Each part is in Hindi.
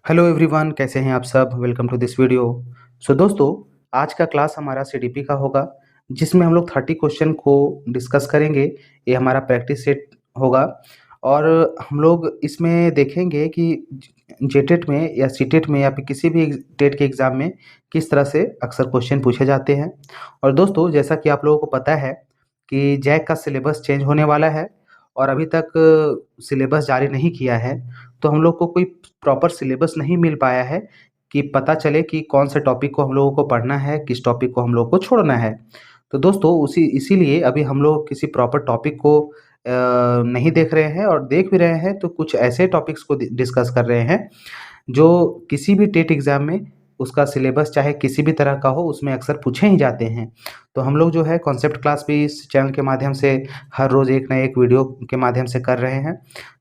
हेलो एवरीवन, कैसे हैं आप सब। Welcome to this video. दोस्तों, आज का क्लास हमारा सीडीपी का होगा, जिसमें हम लोग 30 क्वेश्चन को डिस्कस करेंगे। ये हमारा प्रैक्टिस सेट होगा और हम लोग इसमें देखेंगे कि जेटेट में या सीटेट में या फिर किसी भी टेट के एग्ज़ाम में किस तरह से अक्सर क्वेश्चन पूछे जाते हैं। और दोस्तों, जैसा कि आप लोगों को पता है कि जैक का सिलेबस चेंज होने वाला है और अभी तक सिलेबस जारी नहीं किया है, तो हम लोग को कोई प्रॉपर सिलेबस नहीं मिल पाया है कि पता चले कि कौन से टॉपिक को हम लोगों को पढ़ना है, किस टॉपिक को हम लोग को छोड़ना है। तो दोस्तों, उसी इसीलिए अभी हम लोग किसी प्रॉपर टॉपिक को नहीं देख रहे हैं, और देख भी रहे हैं तो कुछ ऐसे टॉपिक्स को डिस्कस कर रहे हैं जो किसी भी टेट एग्ज़ाम में उसका सिलेबस चाहे किसी भी तरह का हो, उसमें अक्सर पूछे ही जाते हैं। तो हम लोग जो है कॉन्सेप्ट क्लास भी इस चैनल के माध्यम से हर रोज़ एक ना एक वीडियो के माध्यम से कर रहे हैं।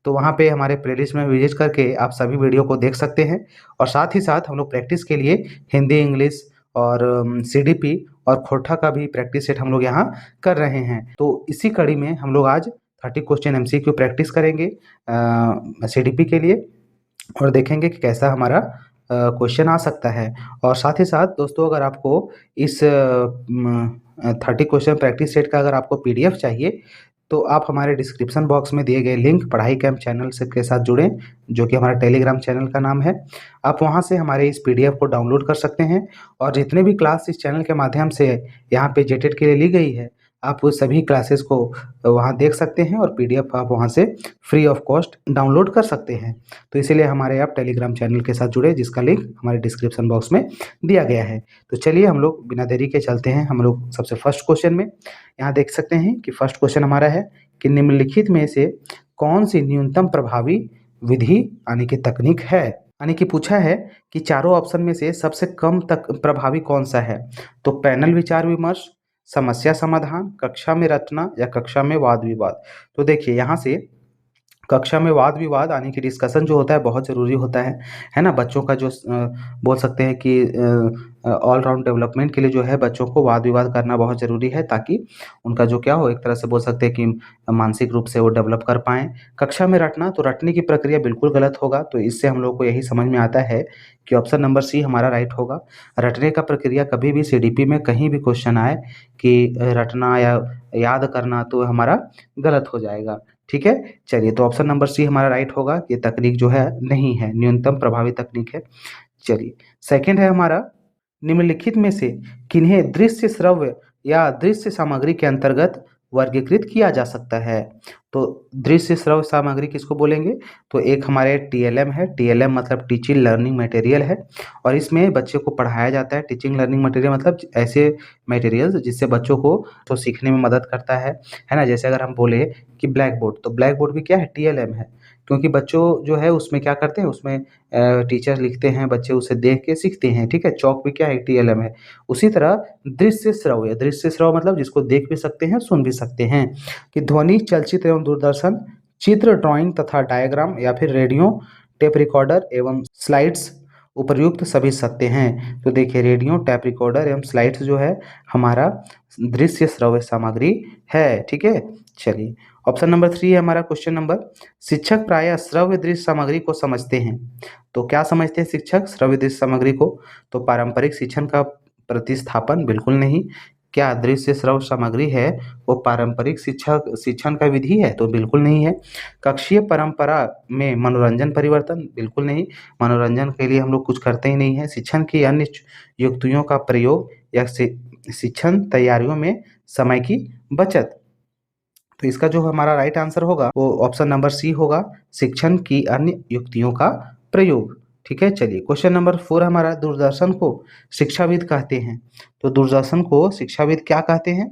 तो वहाँ पे हमारे प्लेलिस्ट में विजिट करके आप सभी वीडियो को देख सकते हैं, और साथ ही साथ हम लोग प्रैक्टिस के लिए हिंदी, इंग्लिश और सीडीपी और खोटा का भी प्रैक्टिस सेट हम लोग यहाँ कर रहे हैं। तो इसी कड़ी में हम लोग आज 30 क्वेश्चन एमसीक्यू प्रैक्टिस करेंगे सीडीपी के लिए, और देखेंगे कि कैसा हमारा क्वेश्चन आ सकता है। और साथ ही साथ दोस्तों, अगर आपको इस 30 क्वेश्चन प्रैक्टिस सेट का अगर आपको पीडीएफ चाहिए, तो आप हमारे डिस्क्रिप्शन बॉक्स में दिए गए लिंक पढ़ाई कैंप चैनल से के साथ जुड़ें, जो कि हमारा टेलीग्राम चैनल का नाम है। आप वहां से हमारे इस पीडीएफ को डाउनलोड कर सकते हैं, और जितने भी क्लास इस चैनल के माध्यम से यहाँ पे जेटेट के लिए ली गई है, आप वो सभी क्लासेस को वहाँ देख सकते हैं, और पीडीएफ आप वहाँ से फ्री ऑफ कॉस्ट डाउनलोड कर सकते हैं। तो इसीलिए हमारे आप टेलीग्राम चैनल के साथ जुड़े, जिसका लिंक हमारे डिस्क्रिप्शन बॉक्स में दिया गया है। तो चलिए हम लोग बिना देरी के चलते हैं हम लोग सबसे फर्स्ट क्वेश्चन में। यहाँ देख सकते हैं कि फर्स्ट क्वेश्चन हमारा है कि निम्नलिखित में से कौन सी न्यूनतम प्रभावी विधि यानी कि तकनीक है। यानी कि पूछा है कि चारों ऑप्शन में से सबसे कम तक प्रभावी कौन सा है। तो पैनल विचार विमर्श, समस्या समाधान, कक्षा में रचना, या कक्षा में वाद विवाद। तो देखिए, यहाँ से कक्षा में वाद विवाद यानी कि डिस्कशन जो होता है बहुत ज़रूरी होता है ना। बच्चों का जो बोल सकते हैं कि ऑल राउंड डेवलपमेंट के लिए जो है बच्चों को वाद विवाद करना बहुत ज़रूरी है, ताकि उनका जो क्या हो, एक तरह से बोल सकते हैं कि मानसिक रूप से वो डेवलप कर पाएँ। कक्षा में रटना, तो रटने की प्रक्रिया बिल्कुल गलत होगा, तो इससे हम लोग को यही समझ में आता है कि ऑप्शन नंबर सी हमारा राइट होगा। रटने का प्रक्रिया कभी भी सीडीपी में कहीं भी क्वेश्चन आए कि रटना या याद करना, तो हमारा गलत हो जाएगा। ठीक है, चलिए, तो ऑप्शन नंबर सी हमारा राइट होगा। ये तकनीक जो है नहीं है, न्यूनतम प्रभावी तकनीक है। चलिए, सेकंड है हमारा, निम्नलिखित में से किन्हें दृश्य श्रव्य या दृश्य सामग्री के अंतर्गत वर्गीकृत किया जा सकता है। तो दृश्य श्रव्य सामग्री किसको बोलेंगे, तो एक हमारे टीएलएम है। टीएलएम मतलब टीचिंग लर्निंग मटेरियल है, और इसमें बच्चे को पढ़ाया जाता है। टीचिंग लर्निंग मटेरियल मतलब ऐसे मटेरियल्स जिससे बच्चों को तो सीखने में मदद करता है ना। जैसे अगर हम बोले कि ब्लैक बोर्ड, तो ब्लैक बोर्ड भी क्या है, टीएलएम है, क्योंकि बच्चों जो है उसमें क्या करते हैं, उसमें टीचर लिखते हैं, बच्चे उसे देख के सीखते हैं। ठीक है, चौक भी क्या है, टीएलएम है। उसी तरह दृश्य श्रव्य, दृश्य श्रव्य मतलब जिसको देख भी सकते हैं, सुन भी सकते हैं, कि ध्वनि, चलचित्र एवं दूरदर्शन, चित्र, ड्राइंग तथा डायग्राम, या फिर रेडियो, टेप रिकॉर्डर एवं स्लाइड्स उपर्युक्त सभी सत्य हैं। तो देखिए, रेडियो, टैप रिकॉर्डर एवं स्लाइड्स जो है हमारा दृश्य श्रव्य सामग्री है। ठीक है, चलिए, ऑप्शन नंबर 3 है हमारा क्वेश्चन नंबर। शिक्षक प्रायः श्रव्य दृश्य सामग्री को समझते हैं। तो क्या समझते हैं शिक्षक श्रव्य दृश्य सामग्री को, तो पारंपरिक शिक्षण का प्रतिस्थापन, बिल्कुल नहीं। क्या दृश्य श्रव्य सामग्री है वो पारंपरिक शिक्षण का विधि है, तो बिल्कुल नहीं है। कक्षीय परंपरा में मनोरंजन परिवर्तन, बिल्कुल नहीं। मनोरंजन के लिए हम लोग कुछ करते ही नहीं है। शिक्षण की अन्य युक्तियों का प्रयोग, या शिक्षण तैयारियों में समय की बचत। तो इसका जो हमारा राइट आंसर होगा वो ऑप्शन नंबर सी होगा, शिक्षण की अन्य युक्तियों का प्रयोग। ठीक है, चलिए, क्वेश्चन नंबर 4 हमारा, दूरदर्शन को शिक्षाविद कहते हैं। तो दूरदर्शन को शिक्षाविद क्या कहते हैं,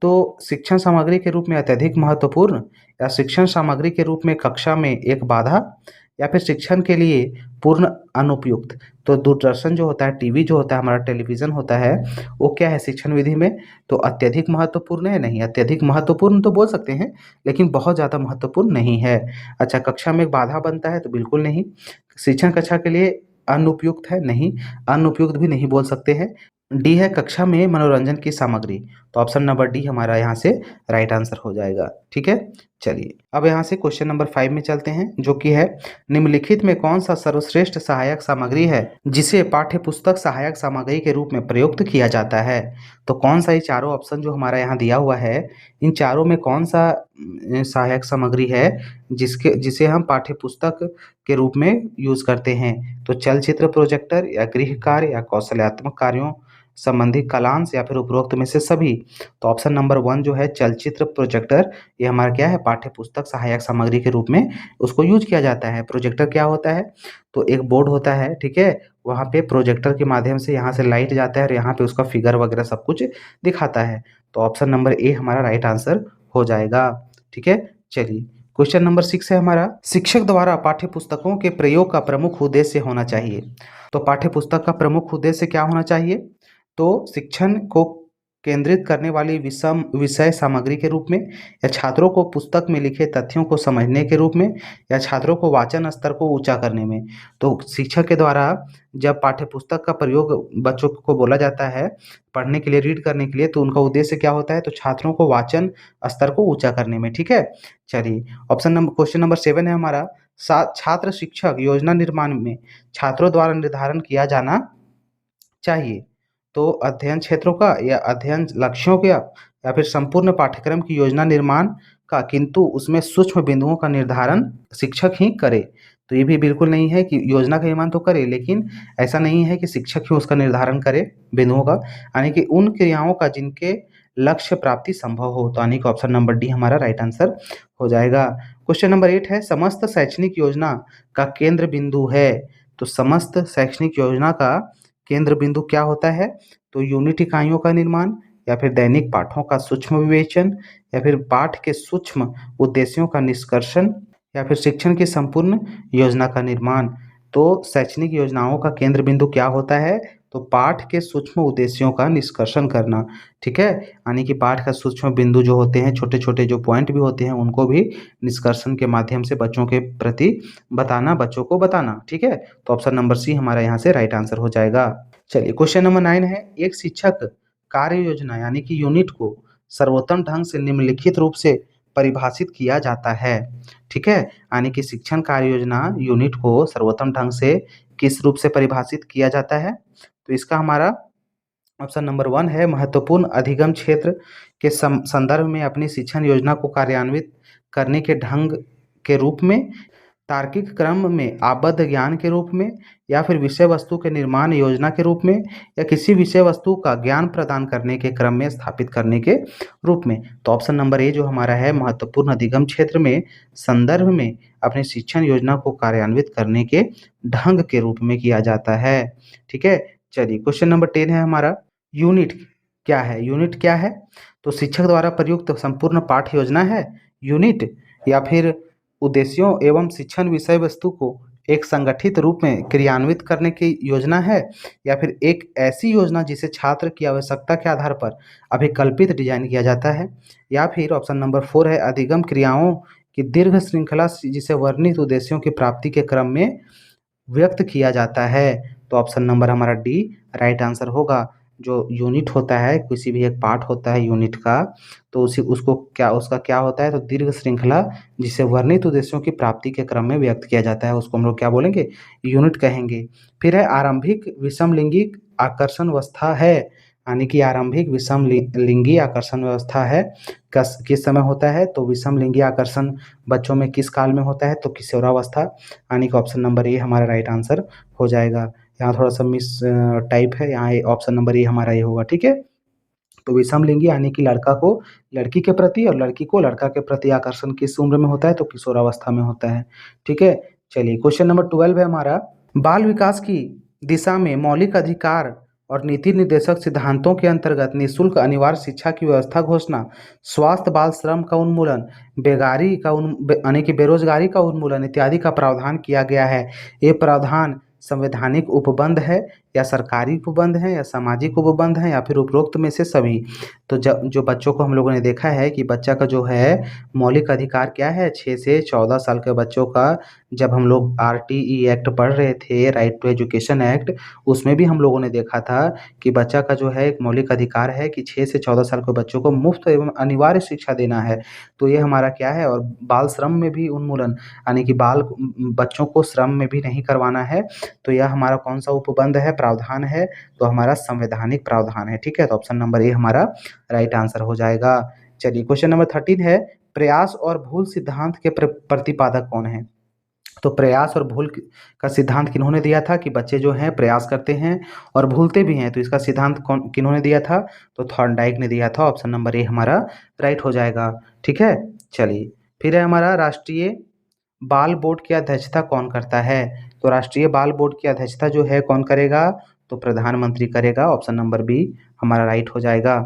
तो शिक्षण सामग्री के रूप में अत्यधिक महत्वपूर्ण, या शिक्षण सामग्री के रूप में कक्षा में एक बाधा, या फिर शिक्षण के लिए पूर्ण अनुपयुक्त। तो दूरदर्शन जो होता है, टीवी जो होता है, हमारा टेलीविज़न होता है, वो क्या है शिक्षण विधि में, तो अत्यधिक महत्वपूर्ण है, नहीं। अत्यधिक महत्वपूर्ण तो बोल सकते हैं, लेकिन बहुत ज़्यादा महत्वपूर्ण नहीं है। अच्छा, कक्षा में एक बाधा बनता है, तो बिल्कुल नहीं। शिक्षण कक्षा के लिए अनुपयुक्त है, नहीं। अनुपयुक्त भी नहीं बोल सकते हैं। डी है कक्षा में मनोरंजन की सामग्री, तो ऑप्शन नंबर डी हमारा यहाँ से राइट आंसर हो जाएगा। ठीक है। चलिए अब यहाँ से क्वेश्चन नंबर 5 में चलते हैं, जो कि है निम्नलिखित में कौन सा सर्वश्रेष्ठ सहायक सामग्री है जिसे पाठ्य पुस्तक सहायक सामग्री के रूप में प्रयुक्त किया जाता है। तो कौन सा ये चारों ऑप्शन जो हमारा यहाँ दिया हुआ है, इन चारों में कौन सा सहायक सामग्री है जिसे हम पाठ्य पुस्तक के रूप में यूज करते हैं। तो चलचित्र प्रोजेक्टर या गृह कार्य या कौशल्यात्मक कार्यों संबंधी कलांश या फिर उपरोक्त में से सभी। तो ऑप्शन नंबर 1 जो है चलचित्र प्रोजेक्टर, ये हमारा क्या है पाठ्य पुस्तक सहायक सामग्री के रूप में उसको यूज किया जाता है। प्रोजेक्टर क्या होता है, तो एक बोर्ड होता है, ठीक है, वहाँ पे प्रोजेक्टर के माध्यम से यहाँ से लाइट जाता है और यहाँ पे उसका फिगर वगैरह सब कुछ दिखाता है। तो ऑप्शन नंबर ए हमारा राइट आंसर हो जाएगा। ठीक है। चलिए क्वेश्चन नंबर 6 है हमारा, शिक्षक द्वारा पाठ्य पुस्तकों के प्रयोग का प्रमुख उद्देश्य होना चाहिए। तो पाठ्य पुस्तक का प्रमुख उद्देश्य क्या होना चाहिए, तो शिक्षण को केंद्रित करने वाली विषम विषय सामग्री के रूप में, या छात्रों को पुस्तक में लिखे तथ्यों को समझने के रूप में, या छात्रों को वाचन स्तर को ऊंचा करने में। तो शिक्षक के द्वारा जब पाठ्य पुस्तक का प्रयोग बच्चों को बोला जाता है पढ़ने के लिए, रीड करने के लिए, तो उनका उद्देश्य क्या होता है, तो छात्रों को वाचन स्तर को ऊंचा करने में। ठीक है। चलिए क्वेश्चन नंबर 7 है हमारा, छात्र शिक्षक योजना निर्माण में छात्रों द्वारा निर्धारण किया जाना चाहिए। तो अध्ययन क्षेत्रों का या अध्ययन लक्ष्यों का या फिर संपूर्ण पाठ्यक्रम की योजना निर्माण का, किंतु उसमें सूक्ष्म बिंदुओं का निर्धारण शिक्षक ही करे। तो ये भी बिल्कुल नहीं है कि योजना का निर्माण तो करे, लेकिन ऐसा नहीं है कि शिक्षक ही उसका निर्धारण करे बिंदुओं का, यानी कि उन क्रियाओं का जिनके लक्ष्य प्राप्ति संभव हो। तो यानी कि ऑप्शन नंबर डी हमारा राइट आंसर हो जाएगा। क्वेश्चन नंबर 8 है, समस्त शैक्षणिक योजना का केंद्र बिंदु है। तो समस्त शैक्षणिक योजना का केंद्र बिंदु क्या होता है, तो यूनिट इकाइयों का निर्माण, या फिर दैनिक पाठों का सूक्ष्म विवेचन, या फिर पाठ के सूक्ष्म उद्देश्यों का निष्कर्षण, या फिर शिक्षण की संपूर्ण योजना का निर्माण। तो शैक्षणिक योजनाओं का केंद्र बिंदु क्या होता है, तो पाठ के सूक्ष्म उद्देश्यों का निष्कर्षण करना। ठीक है, यानी कि पाठ का सूक्ष्म बिंदु जो होते हैं, छोटे छोटे जो पॉइंट भी होते हैं, उनको भी निष्कर्षण के माध्यम से बच्चों के प्रति बताना, बच्चों को बताना। ठीक है, तो ऑप्शन नंबर सी हमारा यहाँ से राइट आंसर हो जाएगा। चलिए क्वेश्चन नंबर 9 है, एक शिक्षक कार्य योजना यानी कि यूनिट को सर्वोत्तम ढंग से निम्नलिखित रूप से परिभाषित किया जाता है। ठीक है, यानी कि शिक्षण कार्य योजना यूनिट को सर्वोत्तम ढंग से किस रूप से परिभाषित किया जाता है, तो इसका हमारा ऑप्शन नंबर 1 है महत्वपूर्ण अधिगम क्षेत्र के संदर्भ में अपनी शिक्षण योजना को कार्यान्वित करने के ढंग के रूप में, तार्किक क्रम में आबद्ध ज्ञान के रूप में, या फिर विषय वस्तु के निर्माण योजना के रूप में, या किसी विषय वस्तु का ज्ञान प्रदान करने के क्रम में स्थापित करने के रूप में। तो ऑप्शन नंबर ए जो हमारा है महत्वपूर्ण अधिगम क्षेत्र में संदर्भ में अपनी शिक्षण योजना को कार्यान्वित करने के ढंग के रूप में किया जाता है। ठीक है। चलिए क्वेश्चन नंबर 10 है हमारा, यूनिट क्या है। यूनिट क्या है, तो शिक्षक द्वारा प्रयुक्त संपूर्ण पाठ्य योजना है यूनिट, या फिर उद्देश्यों एवं शिक्षण विषय वस्तु को एक संगठित रूप में क्रियान्वित करने की योजना है, या फिर एक ऐसी योजना जिसे छात्र की आवश्यकता के आधार पर अभिकल्पित डिजाइन किया जाता है, या फिर ऑप्शन नंबर 4 है अधिगम क्रियाओं की दीर्घ श्रृंखला जिसे वर्णित उद्देश्यों की प्राप्ति के क्रम में व्यक्त किया जाता है। तो ऑप्शन नंबर हमारा डी राइट आंसर होगा। जो यूनिट होता है, किसी भी एक पार्ट होता है यूनिट का, तो उसका क्या होता है, तो दीर्घ श्रृंखला जिसे वर्णित उद्देश्यों की प्राप्ति के क्रम में व्यक्त किया जाता है, उसको हम लोग क्या बोलेंगे, यूनिट कहेंगे। फिर है आरंभिक विषमलिंगी आकर्षण अवस्था है, यानी कि आरंभिक विषमलिंगी आकर्षण व्यवस्था है किस समय होता है, तो विषमलिंगी आकर्षण बच्चों में किस काल में होता है, तो किशोरावस्था, यानी कि ऑप्शन नंबर ए हमारा राइट आंसर हो जाएगा। यहाँ थोड़ा सा मिस टाइप है, यहाँ ऑप्शन नंबर ए हमारा ये होगा। ठीक है, तो विषमलिंगी यानी कि लड़का को लड़की के प्रति और लड़की को लड़का के प्रति आकर्षण किस उम्र में होता है, तो किशोरावस्था में होता है। ठीक है। चलिए क्वेश्चन नंबर 12 है हमारा, बाल विकास की दिशा में मौलिक अधिकार और नीति निर्देशक सिद्धांतों के अंतर्गत निःशुल्क अनिवार्य शिक्षा की व्यवस्था घोषणा, स्वास्थ्य बाल श्रम का उन्मूलन, बेगारी का यानी कि बेरोजगारी का उन्मूलन इत्यादि का प्रावधान किया गया है। ये प्रावधान संवैधानिक उपबंध है या सरकारी उपबंध हैं या सामाजिक उपबंध हैं या फिर उपरोक्त में से सभी। तो जब जो बच्चों को हम लोगों ने देखा है कि बच्चा का जो है मौलिक अधिकार क्या है, 6 से 14 साल के बच्चों का, जब हम लोग आरटीई एक्ट पढ़ रहे थे, राइट टू एजुकेशन एक्ट, उसमें भी हम लोगों ने देखा था कि बच्चा का जो है एक मौलिक अधिकार है कि 6 से 14 साल के बच्चों को मुफ्त एवं अनिवार्य शिक्षा देना है। तो ये हमारा क्या है, और बाल श्रम में भी उन्मूलन, यानी कि बच्चों को श्रम में भी नहीं करवाना है। तो यह हमारा कौन-सा उपबंध है, प्रावधान है? तो हमारा संवैधानिक प्रावधान है, ठीक है? तो ऑप्शन नंबर ए हमारा राइट आंसर हो जाएगा। चलिए क्वेश्चन नंबर 13 है, प्रयास और भूल सिद्धांत के प्रतिपादक कौन हैं? तो प्रयास और भूल का सिद्धांत किन्होंने दिया था कि बच्चे जो हैं प्रयास करते हैं और भूलते भी हैं, तो इसका सिद्धांत किन्होंने दिया था? तो थॉर्नडाइक ने दिया था। ऑप्शन नंबर ए हमारा राइट हो जाएगा, ठीक है? चलिए, फिर है हमारा राष्ट्रीय बाल बोर्ड की अध्यक्षता कौन करता है? तो राष्ट्रीय बाल बोर्ड की अध्यक्षता जो है कौन करेगा? तो प्रधानमंत्री करेगा। ऑप्शन नंबर बी हमारा राइट हो जाएगा।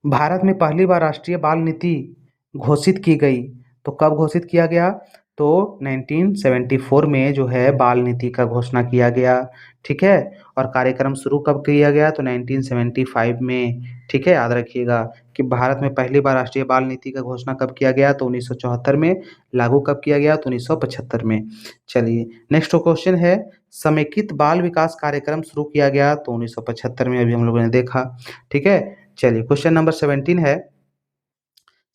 भारत में पहली बार राष्ट्रीय बाल नीति घोषित की गई, तो कब घोषित किया गया? तो 1974 में जो है बाल नीति का घोषणा किया गया, ठीक है? और कार्यक्रम शुरू कब किया गया? तो 1975 में, ठीक है? याद रखिएगा कि भारत में पहली बार राष्ट्रीय बाल नीति का घोषणा कब किया गया? तो 1974 में। लागू कब किया गया? तो 1975 में। चलिए नेक्स्ट क्वेश्चन है, समेकित बाल विकास कार्यक्रम शुरू किया गया, तो 1975 में, अभी हम लोगों ने देखा, ठीक है? चलिए क्वेश्चन नंबर 17 है,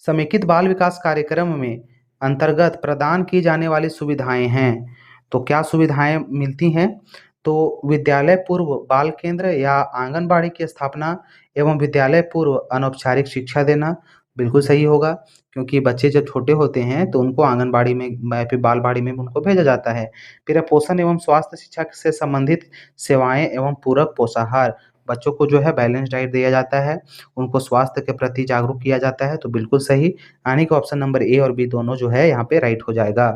समेकित बाल विकास कार्यक्रम में अंतर्गत प्रदान की जाने वाली सुविधाएं हैं, तो क्या सुविधाएं मिलती हैं? तो विद्यालय पूर्व बाल केंद्र या आंगनबाड़ी की स्थापना एवं विद्यालय पूर्व अनौपचारिक शिक्षा देना, बिल्कुल सही होगा, क्योंकि बच्चे जब छोटे होते हैं तो उनको आंगनबाड़ी में या फिर बालवाड़ी में उनको भेजा जाता है। फिर है पोषण एवं स्वास्थ्य शिक्षा से संबंधित सेवाएं एवं पूरक पोषाहार, बच्चों को जो है बैलेंस डाइट दिया जाता है, उनको स्वास्थ्य के प्रति जागरूक किया जाता है, तो बिल्कुल सही, यानी कि ऑप्शन नंबर ए और बी दोनों जो है यहाँ पे राइट हो जाएगा।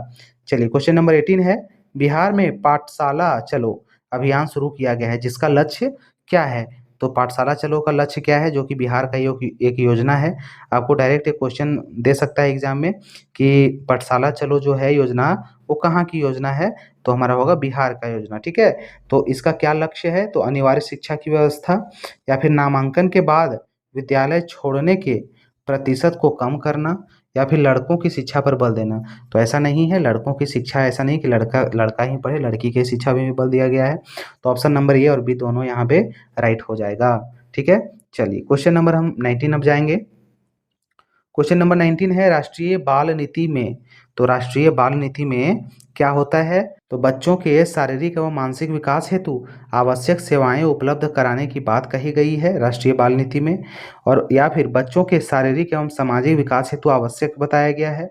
चलिए क्वेश्चन नंबर 18 है, बिहार में पाठशाला चलो अभियान शुरू किया गया है, जिसका लक्ष्य क्या है? तो पाठशाला चलो का लक्ष्य क्या है, जो कि बिहार का एक योजना है। आपको डायरेक्ट एक क्वेश्चन दे सकता है एग्जाम में कि पाठशाला चलो जो है योजना, वो कहाँ की योजना है? तो हमारा होगा बिहार का योजना, ठीक है? तो इसका क्या लक्ष्य है? तो अनिवार्य शिक्षा की व्यवस्था, या फिर नामांकन के बाद विद्यालय छोड़ने के प्रतिशत को कम करना, या फिर लड़कों की शिक्षा पर बल देना। तो ऐसा नहीं है, लड़कों की शिक्षा ऐसा नहीं कि लड़का लड़का ही पढ़े, लड़की की शिक्षा में भी बल दिया गया है। तो ऑप्शन नंबर ए और बी दोनों यहाँ पे राइट हो जाएगा, ठीक है? चलिए क्वेश्चन नंबर हम 19 अब जाएंगे। क्वेश्चन नंबर 19 है, राष्ट्रीय बाल नीति में, तो राष्ट्रीय बाल नीति में क्या होता है? तो बच्चों के शारीरिक एवं मानसिक विकास हेतु आवश्यक सेवाएं उपलब्ध कराने की बात कही गई है राष्ट्रीय बाल नीति में, और या फिर बच्चों के शारीरिक एवं सामाजिक विकास हेतु आवश्यक बताया गया है,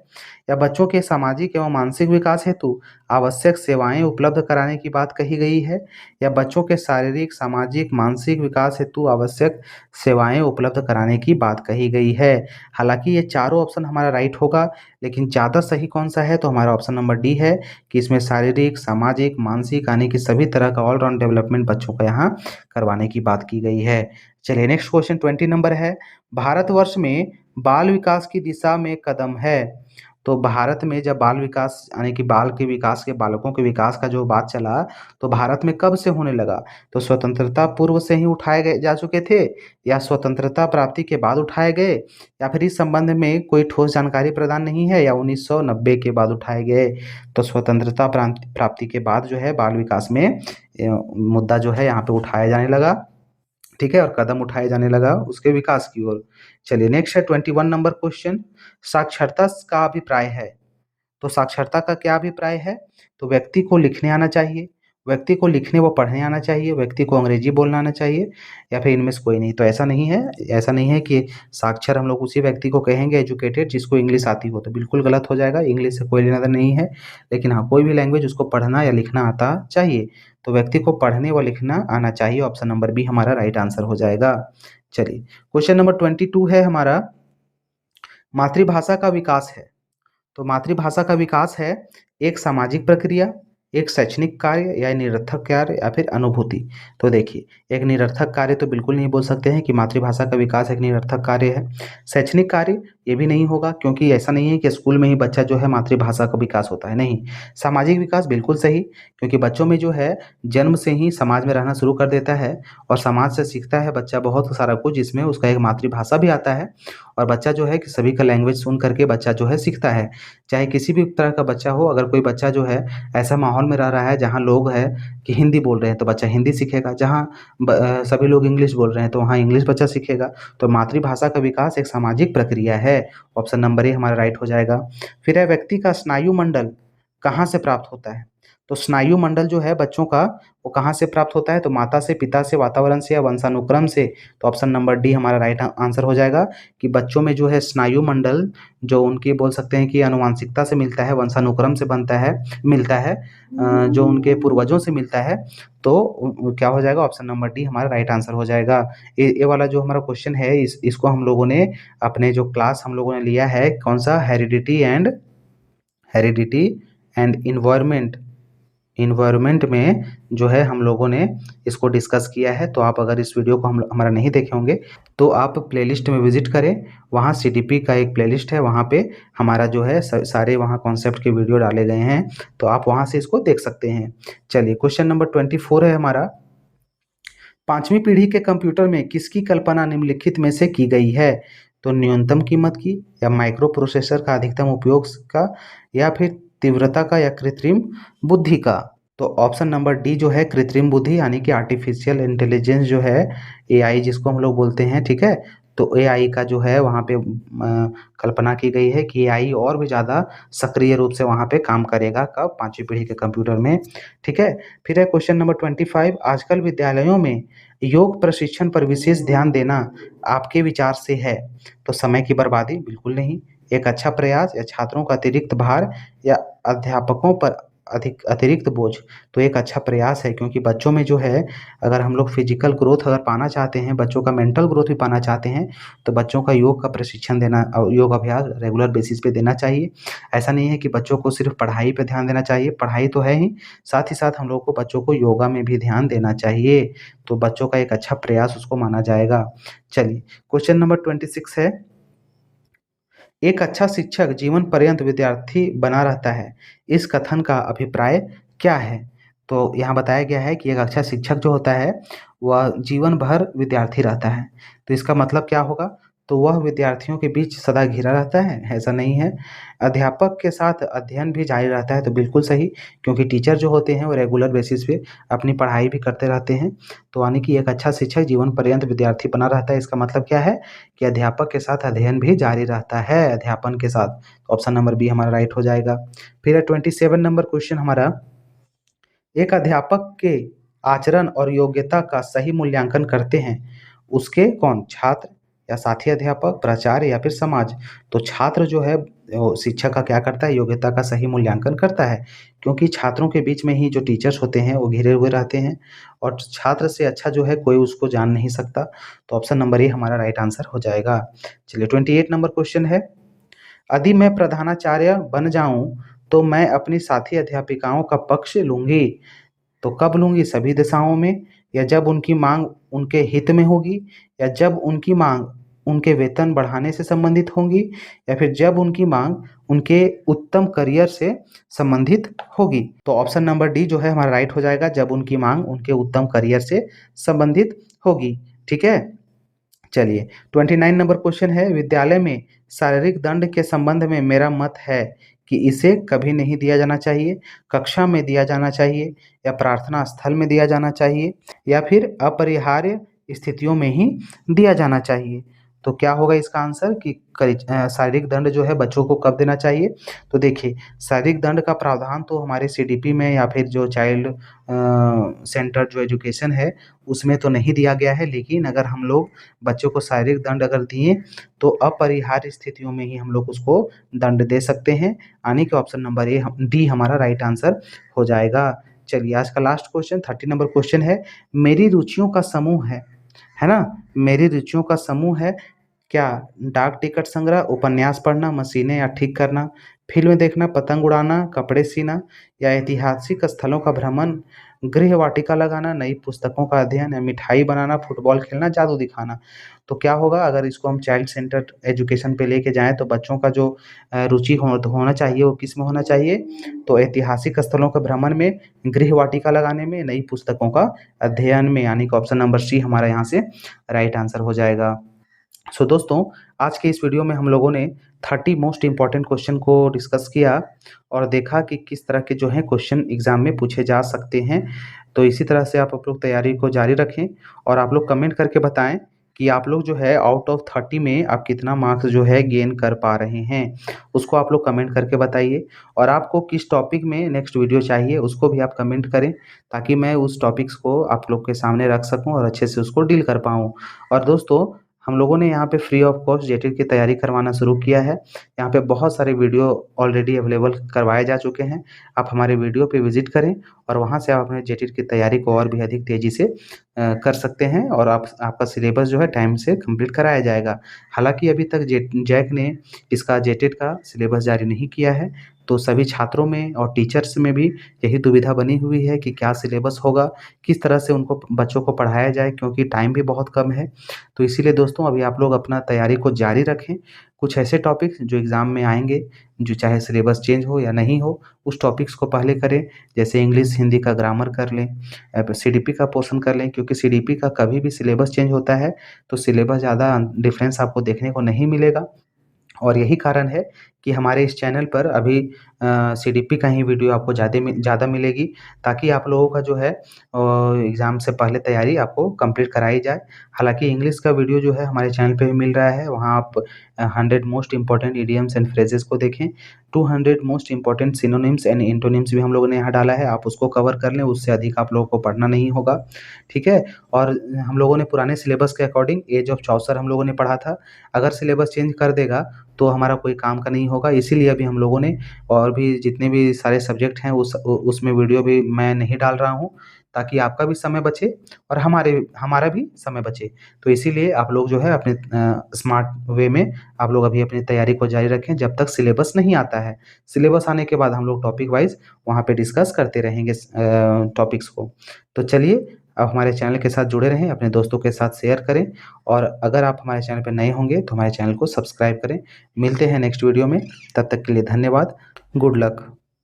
या बच्चों के सामाजिक एवं मानसिक विकास हेतु आवश्यक सेवाएं उपलब्ध कराने की बात कही गई है, या बच्चों के शारीरिक सामाजिक मानसिक विकास हेतु आवश्यक सेवाएं उपलब्ध कराने की बात कही गई है। हालांकि ये चारों ऑप्शन हमारा राइट होगा, लेकिन ज़्यादा सही कौन सा है? तो हमारा ऑप्शन नंबर डी है कि इसमें शारीरिक, सामाजिक, मानसिक, यानी कि सभी तरह का ऑलराउंड डेवलपमेंट बच्चों का यहाँ करवाने की बात की गई है। चलिए नेक्स्ट क्वेश्चन 20 नंबर है, भारतवर्ष में बाल विकास की दिशा में कदम है। तो भारत में जब बाल विकास, यानी कि बाल के विकास के बालकों के विकास का जो बात चला, तो भारत में कब से होने लगा? तो स्वतंत्रता पूर्व से ही उठाए गए जा चुके थे, या स्वतंत्रता प्राप्ति के बाद उठाए गए, या फिर इस संबंध में कोई ठोस जानकारी प्रदान नहीं है, या 1990 के बाद उठाए गए? तो स्वतंत्रता प्राप्ति के बाद जो है बाल विकास में मुद्दा जो है यहाँ पे उठाया जाने लगा, ठीक है? और कदम उठाए जाने लगा उसके विकास की ओर। चलिए नेक्स्ट है 21 नंबर क्वेश्चन, साक्षरता का अभिप्राय है। तो साक्षरता का क्या अभिप्राय है? तो व्यक्ति को लिखने आना चाहिए, व्यक्ति को लिखने व पढ़ने आना चाहिए, व्यक्ति को अंग्रेजी बोलना आना चाहिए, या फिर इनमें से कोई नहीं। तो ऐसा नहीं है कि साक्षर हम लोग उसी व्यक्ति को कहेंगे एजुकेटेड जिसको इंग्लिश आती हो, तो बिल्कुल गलत हो जाएगा। इंग्लिश से कोई लेना देना नहीं है, लेकिन हाँ कोई भी लैंग्वेज उसको पढ़ना या लिखना आता चाहिए। तो व्यक्ति को पढ़ने व लिखना आना चाहिए, ऑप्शन नंबर बी हमारा राइट आंसर हो जाएगा। चलिए क्वेश्चन नंबर 22 है हमारा, मातृभाषा का विकास है। तो मातृभाषा का विकास है एक सामाजिक प्रक्रिया, एक शैक्षणिक कार्य या निरर्थक कार्य या फिर अनुभूति। तो देखिए, एक निरर्थक कार्य तो बिल्कुल नहीं बोल सकते हैं कि मातृभाषा का विकास एक निरर्थक कार्य है। शैक्षणिक कार्य ये भी नहीं होगा, क्योंकि ऐसा नहीं है कि स्कूल में ही बच्चा जो है मातृभाषा का विकास होता है, नहीं। सामाजिक विकास बिल्कुल सही, क्योंकि बच्चों में जो है जन्म से ही समाज में रहना शुरू कर देता है और समाज से सीखता है बच्चा बहुत सारा कुछ, जिसमें उसका एक मातृभाषा भी आता है। और बच्चा जो है कि सभी का लैंग्वेज सुन करके बच्चा जो है सीखता है। चाहे किसी भी तरह का बच्चा हो, अगर कोई बच्चा जो है ऐसा माहौल में रह रहा है जहाँ लोग हैं कि हिंदी बोल रहे हैं, तो बच्चा हिंदी सीखेगा। जहाँ सभी लोग इंग्लिश बोल रहे हैं, तो वहाँ इंग्लिश बच्चा सीखेगा। तो मातृभाषा का विकास एक सामाजिक प्रक्रिया है। ऑप्शन नंबर ए हमारा राइट हो जाएगा। फिर है, व्यक्ति का स्नायु मंडल कहाँ से प्राप्त होता है? तो स्नायु मंडल जो है बच्चों का, वो कहाँ से प्राप्त होता है? तो माता से, पिता से, वातावरण से या वंशानुक्रम से। तो ऑप्शन नंबर डी हमारा राइट आंसर हो जाएगा कि बच्चों में जो है स्नायु मंडल जो उनकी बोल सकते हैं कि आनुवांशिकता से मिलता है, वंशानुक्रम से बनता है, मिलता है, जो उनके पूर्वजों से मिलता है। तो क्या हो जाएगा? ऑप्शन नंबर डी हमारा राइट आंसर हो जाएगा। ये वाला जो हमारा क्वेश्चन है, इसको हम लोगों ने अपने जो क्लास हम लोगों ने लिया है, कौन सा, हेरिडिटी एंड इन्वायरमेंट, इन्वायरमेंट में जो है हम लोगों ने इसको डिस्कस किया है। तो आप अगर इस वीडियो को हम हमारा नहीं देखे होंगे तो आप प्लेलिस्ट में विजिट करें, वहाँ सीडीपी का एक प्लेलिस्ट है, वहाँ पे हमारा जो है सारे वहाँ कॉन्सेप्ट के वीडियो डाले गए हैं, तो आप वहाँ से इसको देख सकते हैं। चलिए, क्वेश्चन नंबर 24 है हमारा, पांचवी पीढ़ी के कंप्यूटर में किसकी कल्पना निम्नलिखित में से की गई है? तो न्यूनतम कीमत की, या माइक्रो प्रोसेसर का अधिकतम उपयोग का, या फिर तीव्रता का, या कृत्रिम बुद्धि का। तो ऑप्शन नंबर डी जो है कृत्रिम बुद्धि, यानी कि आर्टिफिशियल इंटेलिजेंस जो है, एआई जिसको हम लोग बोलते हैं, ठीक है। तो एआई का जो है वहाँ पे कल्पना की गई है कि एआई और भी ज़्यादा सक्रिय रूप से वहाँ पे काम करेगा, कब? पांचवी पीढ़ी के कंप्यूटर में, ठीक है। फिर है क्वेश्चन नंबर 25, आजकल विद्यालयों में योग प्रशिक्षण पर विशेष ध्यान देना आपके विचार से है? तो समय की बर्बादी? बिल्कुल नहीं। एक अच्छा प्रयास, या छात्रों का अतिरिक्त भार, या अध्यापकों पर अतिरिक्त बोझ? तो एक अच्छा प्रयास है, क्योंकि बच्चों में जो है, अगर हम लोग फिजिकल ग्रोथ अगर पाना चाहते हैं, बच्चों का मेंटल ग्रोथ भी पाना चाहते हैं, तो बच्चों का योग का प्रशिक्षण देना, योग अभ्यास रेगुलर बेसिस पे देना चाहिए। ऐसा नहीं है कि बच्चों को सिर्फ पढ़ाई पे ध्यान देना चाहिए, पढ़ाई तो है ही, साथ ही साथ हम लोग को बच्चों को योगा में भी ध्यान देना चाहिए। तो बच्चों का एक अच्छा प्रयास उसको माना जाएगा। चलिए, क्वेश्चन नंबर 26 है, एक अच्छा शिक्षक जीवन पर्यंत विद्यार्थी बना रहता है, इस कथन का अभिप्राय क्या है? तो यहाँ बताया गया है कि एक अच्छा शिक्षक जो होता है वह जीवन भर विद्यार्थी रहता है। तो इसका मतलब क्या होगा? तो वह विद्यार्थियों के बीच सदा घिरा रहता है, ऐसा नहीं है। अध्यापक के साथ अध्ययन भी जारी रहता है, तो बिल्कुल सही, क्योंकि टीचर जो होते हैं वो रेगुलर बेसिस पे अपनी पढ़ाई भी करते रहते हैं। तो यानी कि एक अच्छा शिक्षक जीवन पर्यंत विद्यार्थी बना रहता है, इसका मतलब क्या है कि अध्यापक के साथ अध्ययन भी जारी रहता है, अध्यापन के साथ। ऑप्शन नंबर बी हमारा राइट हो जाएगा। फिर है 27 नंबर क्वेश्चन हमारा, एक अध्यापक के आचरण और योग्यता का सही मूल्यांकन करते हैं, उसके कौन? छात्र, या साथी अध्यापक, प्राचार्य, या फिर समाज। तो छात्र जो है वो शिक्षक का क्या करता है? योग्यता का सही मूल्यांकन करता है, क्योंकि छात्रों के बीच में ही जो टीचर्स होते हैं वो घिरे हुए रहते हैं, और छात्र से अच्छा जो है कोई उसको जान नहीं सकता। तो ऑप्शन नंबर ए हमारा राइट आंसर हो जाएगा। चलिए, 28 नंबर क्वेश्चन है, यदि मैं प्रधानाचार्य बन जाऊं तो मैं अपनी साथी अध्यापिकाओं का पक्ष लूंगी। तो कब लूँगी? सभी दिशाओं में, या जब उनकी माँग उनके हित में होगी, या जब उनकी माँग उनके वेतन बढ़ाने से संबंधित होंगी, या फिर जब उनकी माँग उनके उत्तम करियर से संबंधित होगी। तो ऑप्शन नंबर डी जो है हमारा राइट हो जाएगा, जब उनकी माँग उनके उत्तम करियर से संबंधित होगी, ठीक है। चलिए, 29 नंबर क्वेश्चन है, विद्यालय में शारीरिक दंड के संबंध में मेरा मत है कि इसे कभी नहीं दिया जाना चाहिए, कक्षा में दिया जाना चाहिए, या प्रार्थना स्थल में दिया जाना चाहिए, या फिर अपरिहार्य स्थितियों में ही दिया जाना चाहिए। तो क्या होगा इसका आंसर कि शारीरिक दंड जो है बच्चों को कब देना चाहिए? तो देखिए, शारीरिक दंड का प्रावधान तो हमारे सीडीपी में या फिर जो चाइल्ड सेंटर जो एजुकेशन है उसमें तो नहीं दिया गया है, लेकिन अगर हम लोग बच्चों को शारीरिक दंड अगर दिए तो अपरिहार्य स्थितियों में ही हम लोग उसको दंड दे सकते हैं, यानी कि ऑप्शन नंबर ए डी हमारा राइट आंसर हो जाएगा। चलिए, आज का लास्ट क्वेश्चन 30 नंबर क्वेश्चन है, मेरी रुचियों का समूह है ना? मेरी रुचियों का समूह है क्या? डाक टिकट संग्रह, उपन्यास पढ़ना, मशीनें या ठीक करना, फ़िल्म देखना, पतंग उड़ाना, कपड़े सीना या ऐतिहासिक स्थलों का भ्रमण, गृह वाटिका लगाना, नई पुस्तकों का अध्ययन या मिठाई बनाना, फुटबॉल खेलना, जादू दिखाना। तो क्या होगा अगर इसको हम चाइल्ड सेंटर्ड एजुकेशन पे लेके जाएँ तो बच्चों का जो रुचि होना चाहिए वो किसमें होना चाहिए? तो ऐतिहासिक स्थलों के भ्रमण में, गृह वाटिका लगाने में, नई पुस्तकों का अध्ययन में, यानी कि ऑप्शन नंबर सी हमारा यहाँ से राइट आंसर हो जाएगा। सो दोस्तों, आज के इस वीडियो में हम लोगों ने 30 मोस्ट इम्पोर्टेंट क्वेश्चन को डिस्कस किया और देखा कि किस तरह के जो हैं क्वेश्चन एग्ज़ाम में पूछे जा सकते हैं। तो इसी तरह से आप लोग तैयारी को जारी रखें और आप लोग कमेंट करके बताएँ कि आप लोग जो है आउट ऑफ 30 में आप कितना मार्क्स जो है गेन कर पा रहे हैं। उसको आप लोग कमेंट करके बताइए और आपको किस टॉपिक में नेक्स्ट वीडियो चाहिए उसको भी आप कमेंट करें, ताकि मैं उस टॉपिक्स को आप लोग के सामने रख सकूँ और अच्छे से उसको डील कर पाऊँ। और दोस्तों, हम लोगों ने यहाँ पे फ्री ऑफ कॉस्ट जेटेट की तैयारी करवाना शुरू किया है। यहाँ पे बहुत सारे वीडियो ऑलरेडी अवेलेबल करवाए जा चुके हैं। आप हमारे वीडियो पे विज़िट करें और वहाँ से आप अपने जेटेट की तैयारी को और भी अधिक तेज़ी से कर सकते हैं और आपका सिलेबस जो है टाइम से कंप्लीट कराया जाएगा। हालाँकि अभी तक जैक ने इसका जेटेट का सिलेबस जारी नहीं किया है, तो सभी छात्रों में और टीचर्स में भी यही दुविधा बनी हुई है कि क्या सिलेबस होगा, किस तरह से उनको बच्चों को पढ़ाया जाए, क्योंकि टाइम भी बहुत कम है। तो इसीलिए दोस्तों अभी आप लोग अपना तैयारी को जारी रखें। कुछ ऐसे टॉपिक्स जो एग्ज़ाम में आएँगे, जो चाहे सिलेबस चेंज हो या नहीं हो, उस टॉपिक्स को पहले करें। जैसे इंग्लिश, हिंदी का ग्रामर कर लें, सीडीपी का पोर्शन कर लें, क्योंकि सीडीपी का कभी भी सिलेबस चेंज होता है, तो सिलेबस ज़्यादा डिफ़रेंस आपको देखने को नहीं मिलेगा। और यही कारण है कि हमारे इस चैनल पर अभी सीडीपी का ही वीडियो आपको ज़्यादा मिलेगी, ताकि आप लोगों का जो है एग्ज़ाम से पहले तैयारी आपको कंप्लीट कराई जाए। हालाँकि इंग्लिश का वीडियो जो है हमारे चैनल पे भी मिल रहा है, वहाँ आप 100 most important idioms and phrases को देखें। 200 most important synonyms and antonyms भी हम लोगों ने यहाँ डाला है, आप उसको कवर कर लें, उससे अधिक आप लोगों को पढ़ना नहीं होगा, ठीक है? और हम लोगों ने पुराने सिलेबस के अकॉर्डिंग एज ऑफ चौसर हम लोगों ने पढ़ा था। अगर सिलेबस चेंज कर देगा तो हमारा कोई काम का नहीं होगा, इसीलिए अभी हम लोगों ने और भी जितने भी सारे सब्जेक्ट हैं उसमें वीडियो भी मैं नहीं डाल रहा हूँ, ताकि आपका भी समय बचे और हमारा भी समय बचे। तो इसीलिए आप लोग जो है अपने स्मार्ट वे में आप लोग अभी अपनी तैयारी को जारी रखें जब तक सिलेबस नहीं आता है। सिलेबस आने के बाद हम लोग टॉपिक वाइज़ वहाँ पे डिस्कस करते रहेंगे टॉपिक्स को। तो चलिए, आप हमारे चैनल के साथ जुड़े रहें, अपने दोस्तों के साथ शेयर करें और अगर आप हमारे चैनल पे नए होंगे तो हमारे चैनल को सब्सक्राइब करें। मिलते हैं नेक्स्ट वीडियो में, तब तक के लिए धन्यवाद। Good luck.